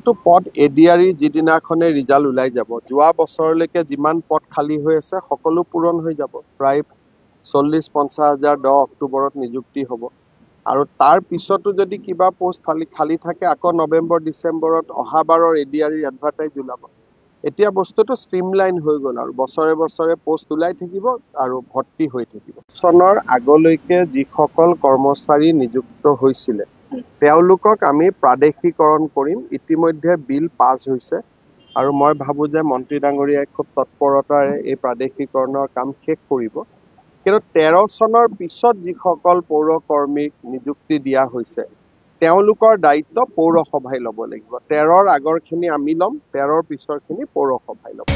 তো পদ ADR যিদিনাখনে result ওলাই যাব যোৱা বছৰলৈকে যিমান পদ খালী হৈ আছে সকলো পূৰণ হৈ যাব প্ৰায় 40-50 হাজাৰ 10 অক্টোবৰত নিযুক্তি হ'ব আৰু তাৰ পিছতো যদি কিবা পোষ্ট খালী থাকে আকৌ নৱেম্বৰ ডিচেম্বৰত অহাবাৰৰ এডিআৰিৰ এডভাৰটাইজ ওলাব এতিয়া বস্তুটো ষ্ট্ৰীমলাইন হৈ গ'ল আৰু বছৰে বছৰে পোষ্ট ওলাই থাকিব আৰু ভৰ্তি হৈ থাকিব চনৰ আগলৈকে যিসকল কৰ্মচাৰী নিযুক্ত হৈছিলে তেওঁলোকক আমি প্ৰাদেশিকৰণ কৰিম ইতিমধ্যে বিল পাছ হৈছে আৰু মই ভাবো যে মন্ত্ৰী ডাঙৰীয়াই খুব তৎপৰতাৰে এই প্ৰাদেশিকৰণৰ কাম শেষ কৰিব কিন্তু 13 চনৰ পিছত যিসকল পৌৰকৰ্মীক নিযুক্তি দিয়া হৈছে তেওঁলোকৰ দায়িত্ব পৌৰসভাই ল'ব লাগিব 13ৰ আগৰখিনি আমি ল'ম 13ৰ পিছৰখিনি পৌৰসভাই ল'ব